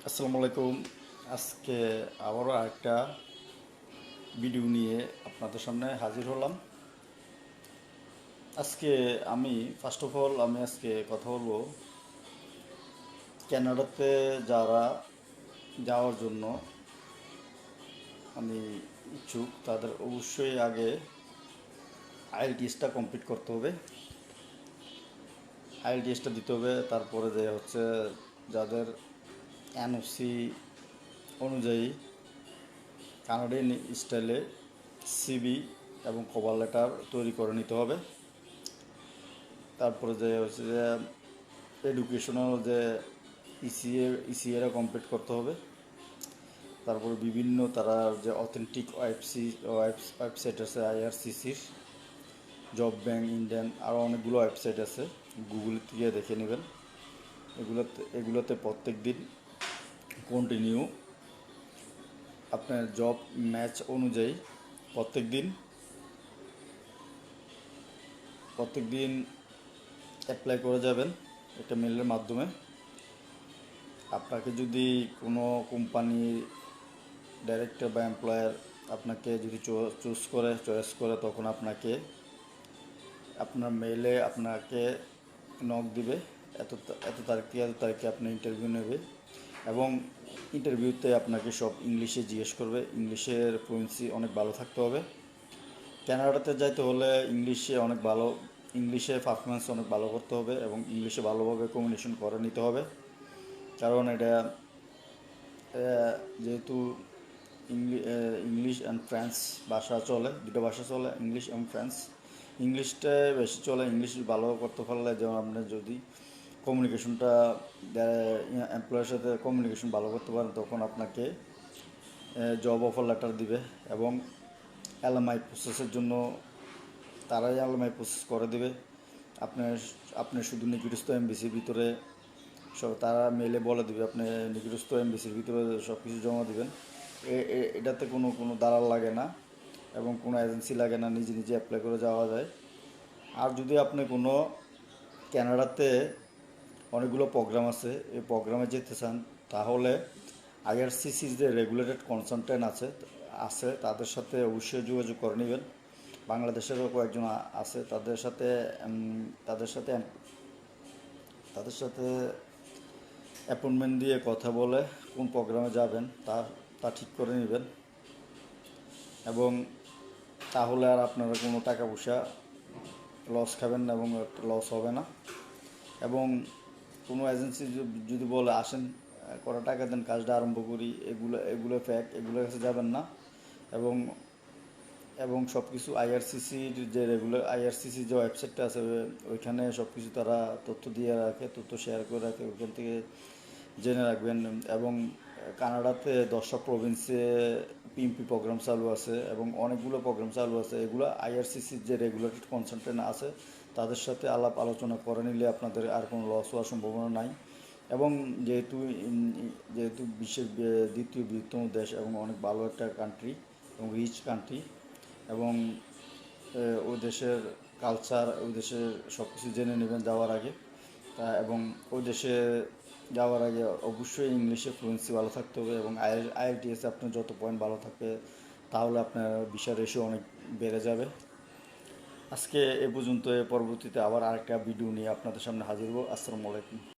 আসসালামু আলাইকুম। আজকে আবারও আরেকটা ভিডিও নিয়ে আপনাদের সামনে হাজির হলাম। আজকে আমি ফার্স্ট অফ অল আজকে কথা বলবো কানাডাতে যারা যাওয়ার জন্য আমি ইচ্ছুক তাদের অবশ্যই আগে আইএলটিএসটা কমপ্লিট করতে হবে। আইএলটিএসটা দিতে হবে, তারপরে যে হচ্ছে যাদের এনওসি অনুযায়ী কানাডিয়ান স্টাইলে সিভি এবং কভার লেটার তৈরি করে নিতে হবে। তারপরে যে হচ্ছে যে এডুকেশনাল যে ইসিএরা কমপ্লিট করতে হবে। তারপরে বিভিন্ন তারা যে অথেন্টিক ওয়েবসাইট আছে আইআরসিসির, জব ব্যাংক, ইন্ডিয়ান, আরও অনেকগুলো ওয়েবসাইট আছে, গুগল থেকে দেখে নেবেন। এগুলোতে প্রত্যেক দিন কন্টিনিউ আপনার জব ম্যাচ অনুযায়ী প্রত্যেক দিন অ্যাপ্লাই করে যাবেন একটা মেলের মাধ্যমে। আপনাকে যদি কোনো কোম্পানি ডাইরেক্টর বা এমপ্লয়ার আপনাকে যদি চয়েস করে তখন আপনার মেইলে আপনাকে নক দিবে, এত এত তারিখে এত তারিখে আপনি ইন্টারভিউ নেবে এবং ইন্টারভিউতে আপনাকে সব ইংলিশে জিজ্ঞেস করবে। ইংলিশের ফ্লুয়েন্সি অনেক ভালো থাকতে হবে। কানাডাতে যাইতে হলে ইংলিশে পারফরমেন্স অনেক ভালো করতে হবে এবং ইংলিশে ভালোভাবে কমিউনিকেশন করে নিতে হবে। কারণ এটা যেহেতু ইংলিশ অ্যান্ড ফ্রেঞ্চ ভাষা চলে, দুটো ভাষা চলে, ইংলিশ এবং ফ্রেঞ্চ। ইংলিশটা বেশি চলে। ইংলিশ ভালো করতে পারলে যেমন আপনি যদি কমিউনিকেশনটা এমপ্লয়ের সাথে কমিউনিকেশন ভালো করতে পারেন তখন আপনাকে জব অফার লেটার দিবে এবং এলএমআই প্রসেসের জন্য তারাই এলএমআই প্রসেস করে দিবে। আপনার আপনি শুধু নিকটস্থ এমবিসির ভিতরে তারা মেলে বলে দিবে আপনি নিকটস্থ এমবিসির ভিতরে সব কিছু জমা দিবেন। এটাতে কোনো দালাল লাগে না এবং কোনো এজেন্সি লাগে না, নিজে নিজে অ্যাপ্লাই করে যাওয়া যায়। আর যদি আপনি কোনো কানাডাতে অনেকগুলো প্রোগ্রাম আছে, এই প্রোগ্রামে যেতে চান তাহলে আইআরসিসির যে রেগুলেটেড কনসালটেন্ট আছে তাদের সাথে অবশ্যই যোগাযোগ করে নেবেন। বাংলাদেশেরও কয়েকজন আছে, তাদের সাথে তাদের সাথে অ্যাপয়েন্টমেন্ট দিয়ে কথা বলে কোন প্রোগ্রামে যাবেন তা ঠিক করে নেবেন এবং তাহলে আর আপনারা কোনো টাকা পয়সা লস খাবেন না এবং লস হবে না। এবং কোনো এজেন্সি যদি বলে আসেন কটা টাকা দেন কাজটা আরম্ভ করি, এগুলো ফ্যাক, এগুলোর কাছে যাবেন না। এবং এবং সব কিছু আইআরসিসির যে ওয়েবসাইটটা আছে ওইখানে সব কিছু তারা তথ্য দিয়ে রাখে, তথ্য শেয়ার করে রাখে, ওইখান থেকে জেনে রাখবেন। এবং কানাডাতে 10টা প্রভিন্সে পিএমপি প্রোগ্রাম চালু আছে এবং অনেকগুলো প্রোগ্রাম চালু আছে। এগুলো আইআরসিসির যে রেগুলেটেড কনসালটেন্ট আছে তাদের সাথে আলাপ আলোচনা করে নিলে আপনাদের আর কোনো লস হওয়ার সম্ভাবনা নাই। এবং যেহেতু বিশ্বের দ্বিতীয় বৃহত্তম দেশ এবং অনেক ভালো একটা কান্ট্রি এবং রিচ কান্ট্রি এবং ওই দেশের কালচার, ওই দেশের সব কিছু জেনে নেবেন যাওয়ার আগে। এবং ওই দেশে যাওয়ার আগে অবশ্যই ইংলিশে ফ্লুয়েন্সি ভালো থাকতে হবে এবং আইএলটিএসে আপনার যত পয়েন্ট ভালো থাকবে তাহলে আপনার ভিসা রেশিও অনেক বেড়ে যাবে। আজকে এ পর্যন্ত। পরবর্তীতে আবার আরেকটা ভিডিও নিয়ে আপনাদের সামনে হাজির হব। আসসালামু আলাইকুম।